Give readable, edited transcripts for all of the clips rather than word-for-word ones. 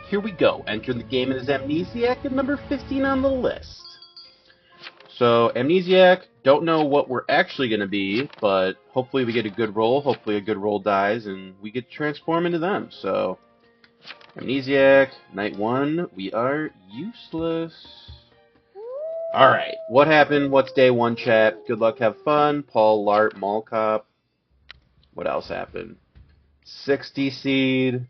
Here we go. Entering the game is Amnesiac at number 15 on the list. So, Amnesiac, don't know what we're actually going to be, but hopefully we get a good roll. Hopefully a good roll dies, and we get to transform into them. So, Amnesiac, night 1, we are useless. Alright, what happened? What's day 1, chat? Good luck, have fun. Paul, Lart, Mall Cop. What else happened? 60 seed.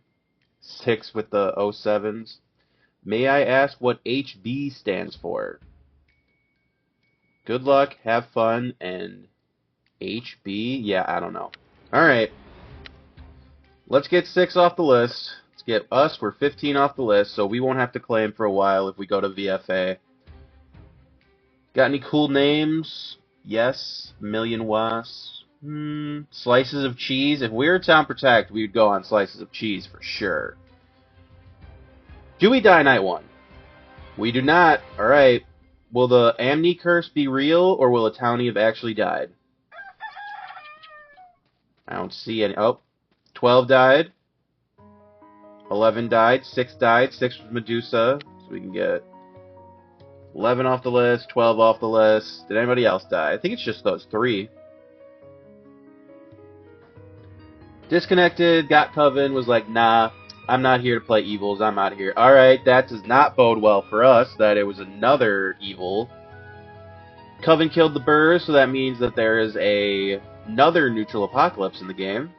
6 with the 07s. May I ask what HB stands for? Good luck, have fun, and HB? Yeah, I don't know. Alright. Let's get 6 off the list. Let's get us, we're 15 off the list, so we won't have to claim for a while if we go to VFA. Got any cool names? Yes. Million Wasps. Slices of cheese. If we were Town Protect, we would go on slices of cheese for sure. Do we die night 1? We do not. Alright. Will the Amni curse be real, or will a townie have actually died? I don't see any. Oh. 12 died. 11 died. 6 died. 6 was Medusa. So we can get 11 off the list. 12 off the list. Did anybody else die? I think it's just those 3. Disconnected. Got Coven. Was like, nah. I'm not here to play evils. I'm out of here. Alright, that does not bode well for us, that it was another evil. Coven killed the Burrs, so that means that there is another neutral apocalypse in the game.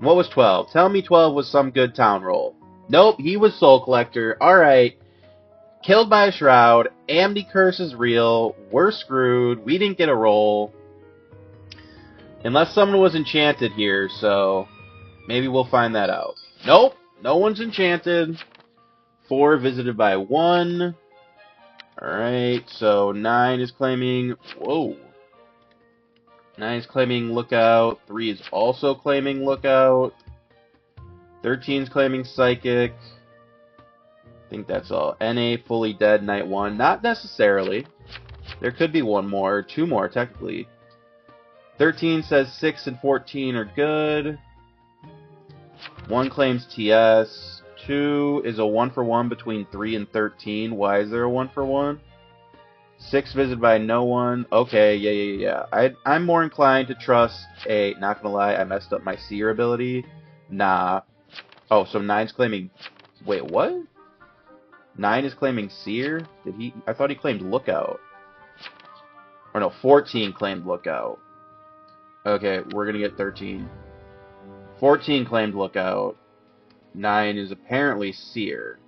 What was 12? Tell me 12 was some good town roll. Nope, he was Soul Collector. Alright. Killed by a Shroud. Amni curse is real. We're screwed. We didn't get a roll. Unless someone was enchanted here, so maybe we'll find that out. Nope, no one's enchanted. 4 visited by 1. Alright, so 9 is claiming... Whoa. 9 is claiming Lookout. 3 is also claiming Lookout. 13 is claiming Psychic. I think that's all. NA fully dead night 1. Not necessarily. There could be one more. 2 more, technically. 13 says 6 and 14 are good. 1 claims TS. 2 is a 1-for-1 between 3 and 13. Why is there a 1-for-1? 6 visited by no one. Okay, yeah. I'm more inclined to trust a... Not gonna lie, I messed up my seer ability. Nah. Oh, so 9's claiming... Wait, what? 9 is claiming seer? Did he... I thought he claimed lookout. Or no, 14 claimed lookout. Okay, we're gonna get 13. 14 claimed lookout. 9 is apparently seer.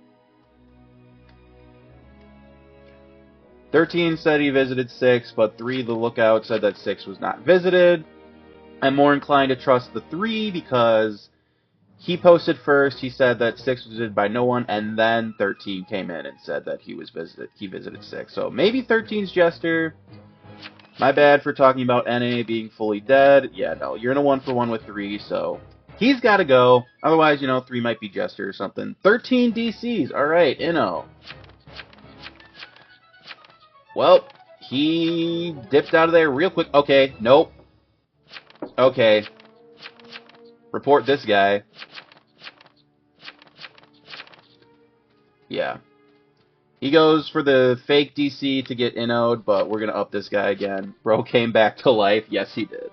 13 said he visited 6, but 3, the lookout, said that 6 was not visited. I'm more inclined to trust the 3 because he posted first. He said that 6 was visited by no one, and then 13 came in and said that he visited 6. So maybe 13's Jester. My bad for talking about NA being fully dead. Yeah, no, you're in a 1-for-1 with 3, so he's got to go. Otherwise, 3 might be Jester or something. 13 DCs. All right, Inno. Well, he dipped out of there real quick. Okay, nope. Okay. Report this guy. Yeah. He goes for the fake DC to get Inno'd, but we're going to up this guy again. Bro came back to life. Yes, he did.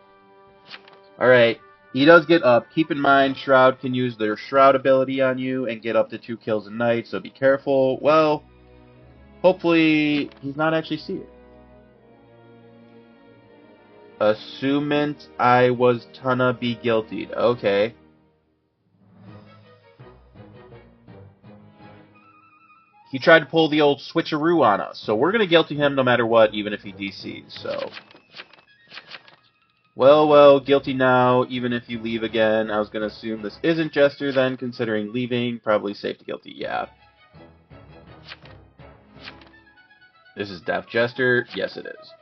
Alright. He does get up. Keep in mind, Shroud can use their Shroud ability on you and get up to 2 kills a night, so be careful. Well, hopefully he's not actually seer. Assumint I was Tunna be guiltied. Okay. He tried to pull the old switcheroo on us, so we're going to guilty him no matter what, even if he DCs, so... Well, guilty now, even if you leave again. I was going to assume this isn't Jester then, considering leaving. Probably safe to guilty, yeah. This is Death Jester. Yes, it is.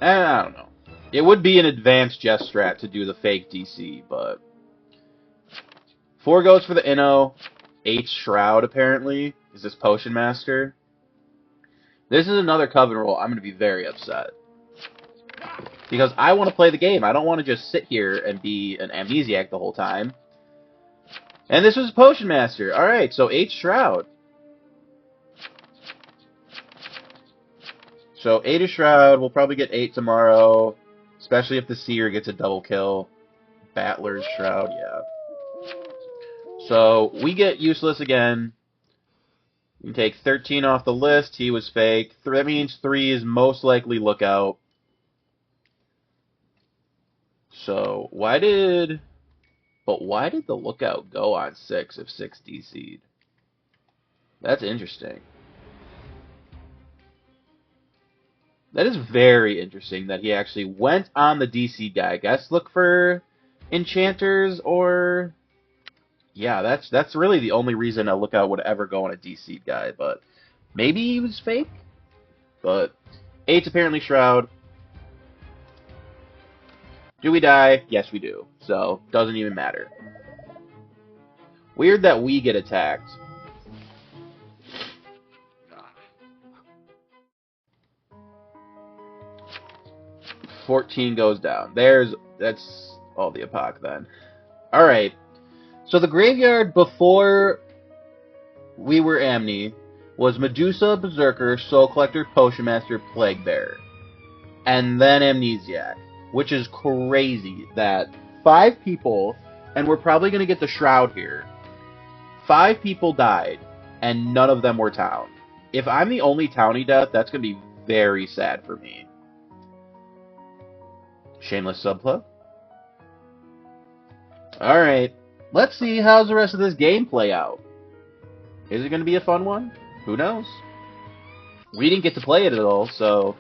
And I don't know. It would be an advanced Jest strat to do the fake DC, but... 4 goes for the Inno. 8 Shroud, apparently. Is this Potion Master? This is another Coven roll. I'm going to be very upset. Because I want to play the game. I don't want to just sit here and be an Amnesiac the whole time. And this was Potion Master. Alright, so 8 Shroud. So 8 is Shroud. We'll probably get 8 tomorrow. Especially if the Seer gets a double kill. Battler's Shroud, yeah. So we get Useless again. We can take 13 off the list. He was fake. That means 3 is most likely Lookout. So why did the Lookout go on 6 if 6 DC'd? That's interesting. That is very interesting that he actually went on the DC guy. I guess look for enchanters or... Yeah, that's really the only reason a Lookout would ever go on a DC guy, but maybe he was fake? But 8's apparently Shroud. Do we die? Yes, we do. So, doesn't even matter. Weird that we get attacked. $14 goes down. That's all the epoch then. Alright. So the graveyard before we were Amni was Medusa, Berserker, Soul Collector, Potion Master, Plague Bearer. And then Amnesiac. Which is crazy that 5 people, and we're probably going to get the Shroud here. 5 people died, and none of them were Town. If I'm the only Townie death, that's going to be very sad for me. Shameless subplot. Alright, let's see how's the rest of this game play out. Is it going to be a fun one? Who knows? We didn't get to play it at all, so...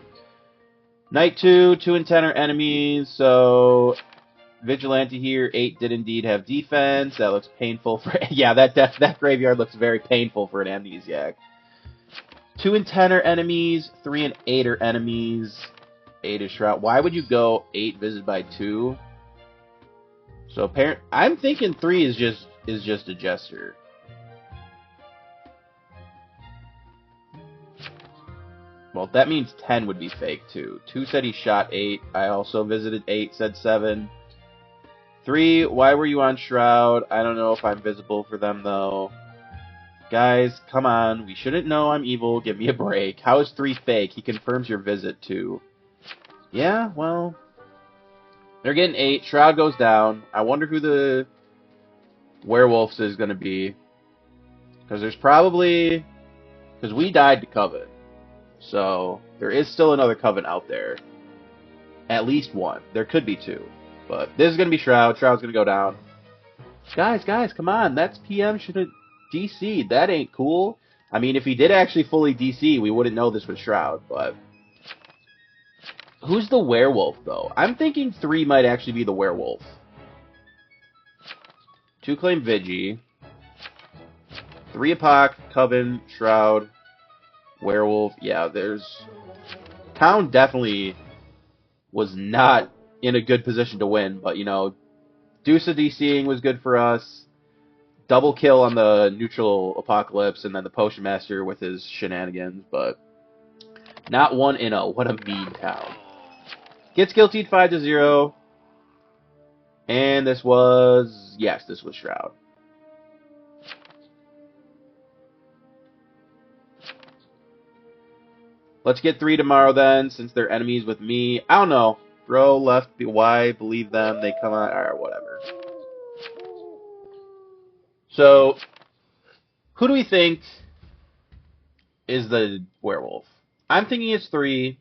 Night 2, 2 and 10 are enemies, so... Vigilante here, 8 did indeed have defense. That looks painful for... yeah, that graveyard looks very painful for an Amnesiac. 2 and 10 are enemies, 3 and 8 are enemies. 8 is Shroud. Why would you go 8 visited by 2? So I'm thinking 3 is just a Jester. Well, that means 10 would be fake, too. 2 said he shot 8. I also visited 8, said 7. 3, why were you on Shroud? I don't know if I'm visible for them, though. Guys, come on. We shouldn't know I'm evil. Give me a break. How is 3 fake? He confirms your visit, too. Yeah, well... They're getting 8. Shroud goes down. I wonder who the werewolves is going to be. Because there's probably... Because we died to Coven. So, there is still another Coven out there. At least 1. There could be 2. But this is going to be Shroud. Shroud's going to go down. Guys, come on. That's PM should have DC'd. That ain't cool. I mean, if he did actually fully DC, we wouldn't know this was Shroud, but... Who's the werewolf, though? I'm thinking 3 might actually be the werewolf. 2 claim Vigi. 3 Epoch, Coven, Shroud, werewolf. Yeah, there's... Town definitely was not in a good position to win, but, you know, Deuce of DCing was good for us. Double kill on the neutral Apocalypse, and then the Potion Master with his shenanigans, but not 1-0. What a mean Town. Gets guiltied 5-0. And this was... Yes, this was Shroud. Let's get 3 tomorrow then, since they're enemies with me. I don't know. Bro, left, Y, believe them, they come out, or whatever. So, who do we think is the werewolf? I'm thinking it's 3.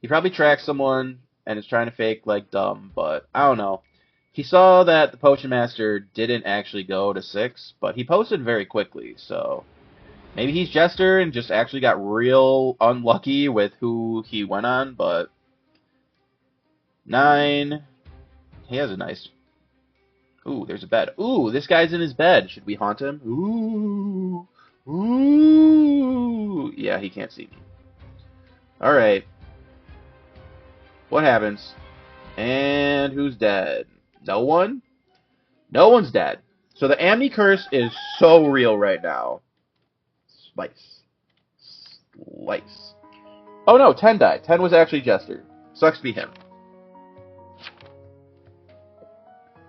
He probably tracked someone and is trying to fake like dumb, but I don't know. He saw that the Potion Master didn't actually go to 6, but he posted very quickly, so maybe he's Jester and just actually got real unlucky with who he went on, but 9. He has a nice... Ooh, there's a bed. Ooh, this guy's in his bed. Should we haunt him? Ooh. Ooh. Yeah, he can't see me. Alright. What happens? And who's dead? No one? No one's dead. So the Amni curse is so real right now. Slice. Slice. Oh no, 10 died. 10 was actually Jester. Sucks to be him.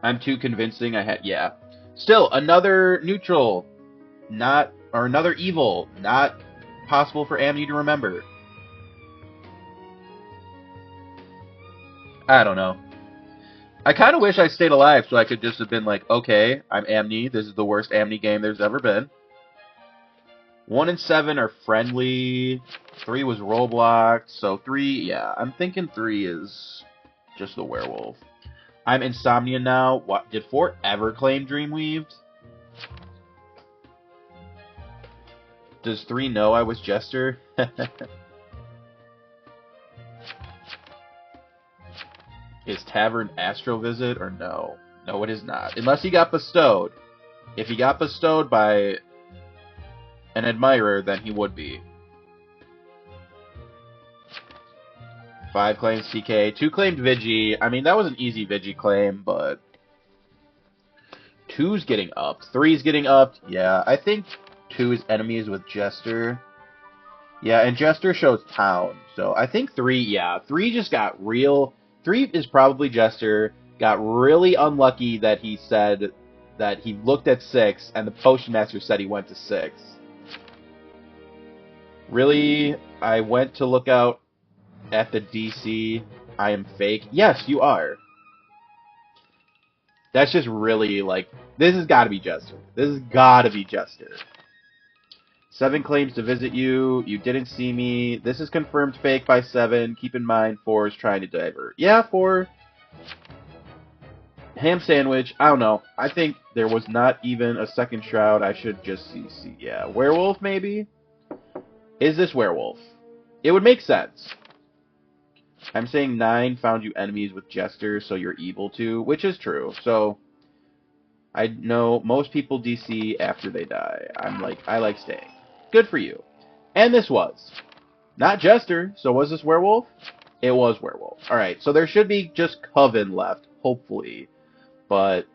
I'm too convincing. Yeah. Still, another neutral, or another evil, not possible for Amni to remember. I don't know. I kind of wish I stayed alive so I could just have been like, okay, I'm Amni. This is the worst Amni game there's ever been. 1 and 7 are friendly. 3 was Roblox. So 3, yeah, I'm thinking 3 is just the werewolf. I'm Insomnia now. What, did 4 ever claim Dreamweaved? Does 3 know I was Jester? Is Tavern Astrovisit or no? No, it is not. Unless he got bestowed. If he got bestowed by an admirer, then he would be. 5 claims TK. 2 claimed Vigi. I mean, that was an easy Vigi claim, but 2's getting upped. 3's getting upped. Yeah, I think 2 is enemies with Jester. Yeah, and Jester shows Town. So I think 3, yeah. 3 just got real... 3 is probably Jester. Got really unlucky that he said that he looked at 6, and the Potion Master said he went to 6. Really? I went to look out at the DC. I am fake. Yes, you are. That's just really, like... This has got to be Jester. This has got to be Jester. 7 claims to visit you. You didn't see me. This is confirmed fake by 7. Keep in mind, 4 is trying to divert. Yeah, 4. Ham sandwich. I don't know. I think there was not even a second shroud. I should just see. Yeah, werewolf maybe? Is this werewolf? It would make sense. I'm saying 9 found you enemies with Jester, so you're evil too, which is true. So, I know most people DC after they die. I like staying. Good for you. And this was. Not Jester, so was this werewolf? It was werewolf. Alright, so there should be just Coven left, hopefully. But,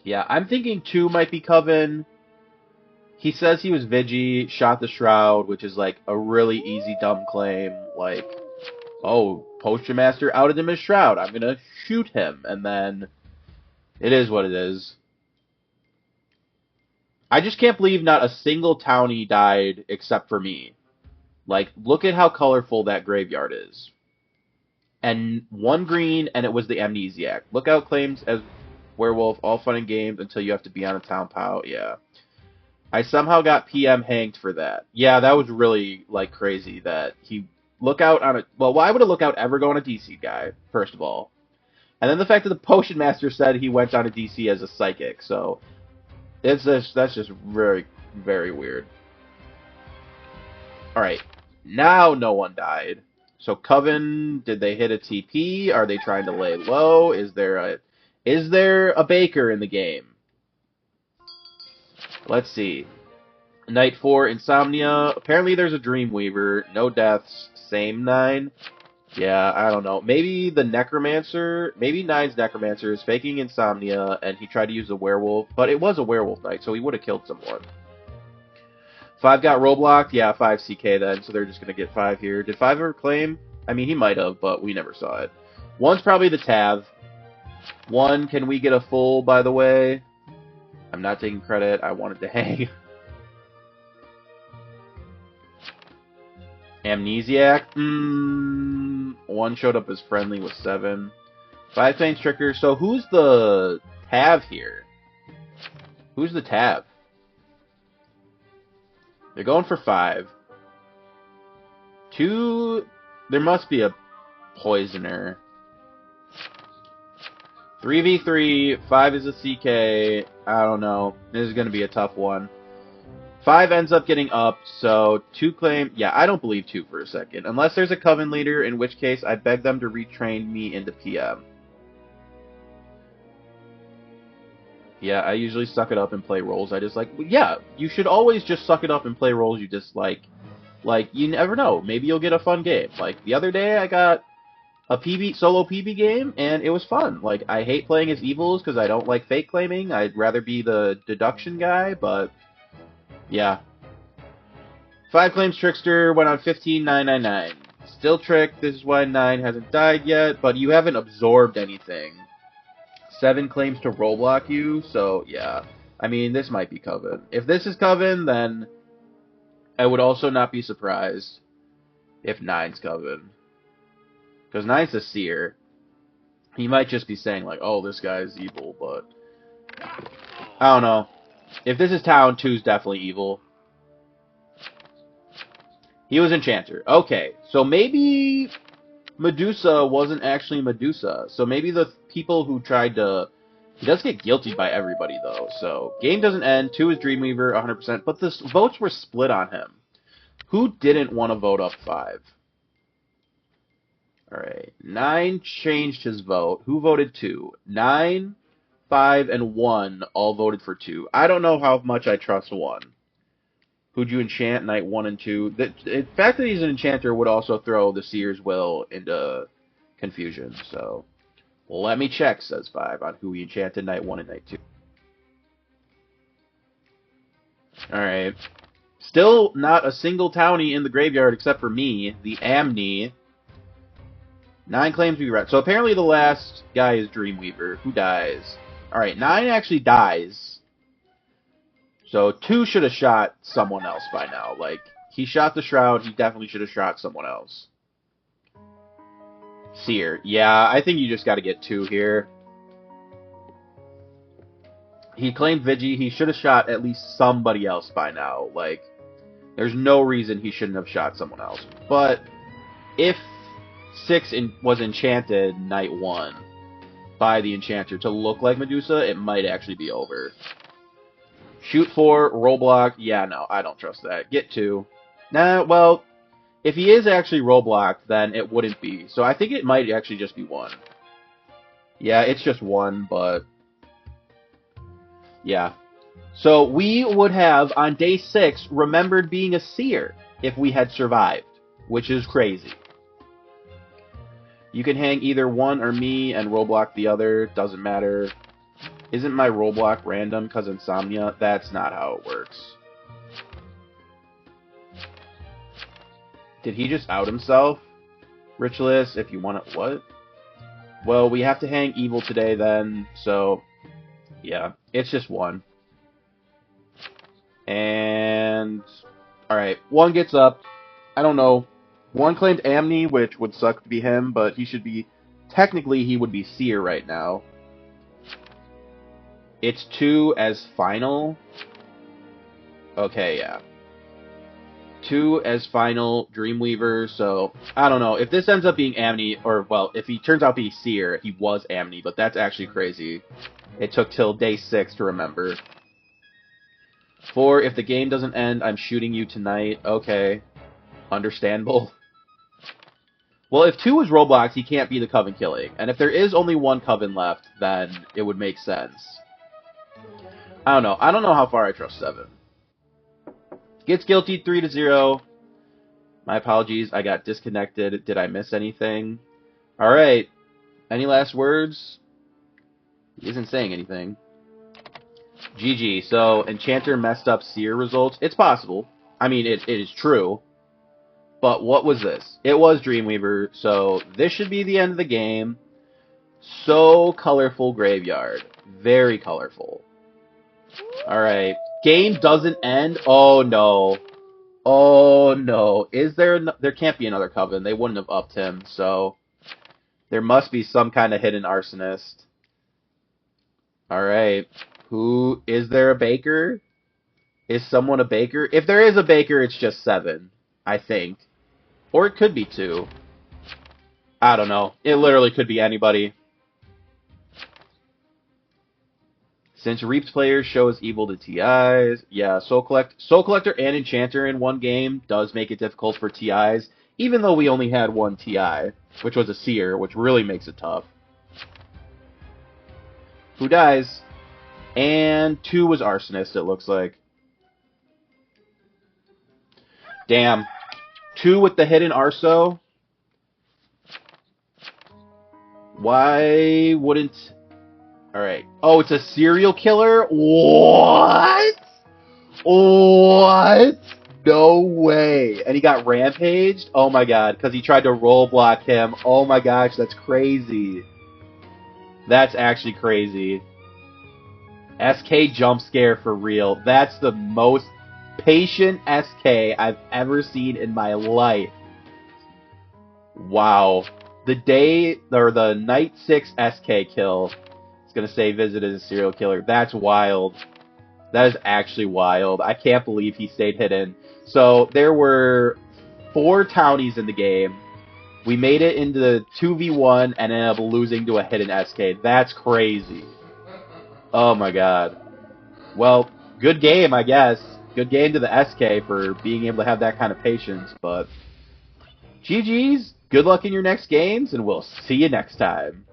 yeah, I'm thinking 2 might be Coven. He says he was Vigi, shot the Shroud, which is like a really easy dumb claim. Like, oh, Potion Master outed him as Shroud. I'm gonna shoot him. And then, it is what it is. I just can't believe not a single townie died except for me. Like, look at how colorful that graveyard is. And 1 green, and it was the Amnesiac. Lookout claims as werewolf, all fun and games until you have to be on a town POW. Yeah. I somehow got PM hanged for that. Yeah, that was really, like, crazy that he... Lookout on a... Well, why would a Lookout ever go on a DC guy, first of all? And then the fact that the Potion Master said he went on a DC as a Psychic, so... That's just very, very weird. Alright. Now no one died. So Coven, did they hit a TP? Are they trying to lay low? Is there a Baker in the game? Let's see. Night 4, Insomnia. Apparently there's a Dreamweaver. No deaths. Same 9. Yeah, I don't know. Maybe the Necromancer, maybe 9's Necromancer is faking Insomnia, and he tried to use a werewolf, but it was a werewolf night, so he would have killed someone. 5 got Roblox, yeah, 5 CK then, so they're just going to get 5 here. Did 5 ever claim? I mean, he might have, but we never saw it. 1's probably the Tav. 1, can we get a full, by the way? I'm not taking credit, I wanted to hang. Amnesiac? 1 showed up as friendly with 7. 5 claims Tricker. So who's the Tav here? Who's the Tav? They're going for 5. 2... There must be a Poisoner. 3v3. 5 is a CK. I don't know. This is going to be a tough one. 5 ends up getting up, so 2 claim... Yeah, I don't believe 2 for a second. Unless there's a Coven leader, in which case I beg them to retrain me into PM. Yeah, I usually suck it up and play roles I dislike. Yeah, you should always just suck it up and play roles you dislike. Like, you never know. Maybe you'll get a fun game. Like, the other day I got a solo PB game, and it was fun. Like, I hate playing as evils because I don't like fake claiming. I'd rather be the deduction guy, but... Yeah. 5 claims Trickster, went on 15,999. Still Trick, this is why 9 hasn't died yet, but you haven't absorbed anything. 7 claims to rollblock you, so yeah. I mean, this might be Coven. If this is Coven, then I would also not be surprised if 9's Coven. Because 9's a seer. He might just be saying, like, oh, this guy's evil, but I don't know. If this is Town, 2's definitely evil. He was Enchanter. Okay, so maybe Medusa wasn't actually Medusa. So maybe the people who tried to... He does get guilty by everybody, though. So, game doesn't end. 2 is Dreamweaver, 100%. But the votes were split on him. Who didn't want to vote up 5? Alright. 9 changed his vote. Who voted 2? 9, 5, and 1 all voted for 2. I don't know how much I trust 1. Who'd you enchant night 1 and 2? The fact that he's an enchanter would also throw the Seer's Will into confusion. So, let me check, says 5, on who he enchanted night 1 and night 2. Alright. Still not a single townie in the graveyard except for me, the Amni. 9 claims to be right. So apparently the last guy is Dreamweaver. Who dies? Alright, 9 actually dies. So 2 should have shot someone else by now. Like, he shot the Shroud, he definitely should have shot someone else. Seer. Yeah, I think you just gotta get 2 here. He claimed Vigi, he should have shot at least somebody else by now. Like, there's no reason he shouldn't have shot someone else. But, if 6 was enchanted night 1 by the Enchanter to look like Medusa, it might actually be over. Shoot 4, rollblock, yeah, no, I don't trust that. Get 2. Nah, well, if he is actually rollblocked, then it wouldn't be. So I think it might actually just be 1. Yeah, it's just 1, but... yeah. So we would have, on day 6, remembered being a seer if we had survived, which is crazy. You can hang either 1 or me and rollblock the other, doesn't matter. Isn't my rollblock random because insomnia? That's not how it works. Did he just out himself? Ritualist, if you want it, what? Well, we have to hang evil today then, so yeah, it's just 1. And alright, 1 gets up. I don't know. 1 claimed Amni, which would suck to be him, but he should be... technically, he would be Seer right now. It's 2 as final. Okay, yeah. 2 as final Dreamweaver, so... I don't know. If this ends up being Amni, or, well, if he turns out to be Seer, he was Amni, but that's actually crazy. It took till day 6 to remember. 4, if the game doesn't end, I'm shooting you tonight. Okay. Understandable. Well, if 2 was Roblox, he can't be the Coven killing. And if there is only 1 Coven left, then it would make sense. I don't know. I don't know how far I trust 7. Gets guilty 3-0. My apologies. I got disconnected. Did I miss anything? Alright. Any last words? He isn't saying anything. GG. So, Enchanter messed up Seer results. It's possible. I mean, it is true. But what was this? It was Dreamweaver, so this should be the end of the game. So colorful graveyard. Very colorful. Alright. Game doesn't end? Oh no. Oh no. Is there... there can't be another Coven. They wouldn't have upped him, so... there must be some kind of hidden arsonist. Alright. Who... is there a baker? Is someone a baker? If there is a baker, it's just 7. I think. Or it could be 2. I don't know. It literally could be anybody. Since Reaped players show as evil to TIs. Yeah, Soul Collector and Enchanter in one game does make it difficult for TIs. Even though we only had 1 TI, which was a Seer, which really makes it tough. Who dies? And 2 was Arsonist, it looks like. Damn. 2 with the hidden Arso? Why wouldn't... alright. Oh, it's a serial killer? What? What? No way. And he got rampaged? Oh my god, because he tried to roll block him. Oh my gosh, that's crazy. That's actually crazy. SK jump scare for real. That's the most patient SK I've ever seen in my life. Wow. The night 6 SK kill. It's gonna say visited a serial killer. That's wild. That is actually wild. I can't believe he stayed hidden. So there were 4 townies in the game. We made it into the 2v1 and ended up losing to a hidden SK. That's crazy. Oh my god. Well, good game, I guess. Good game to the SK for being able to have that kind of patience, but GG's, good luck in your next games, and we'll see you next time.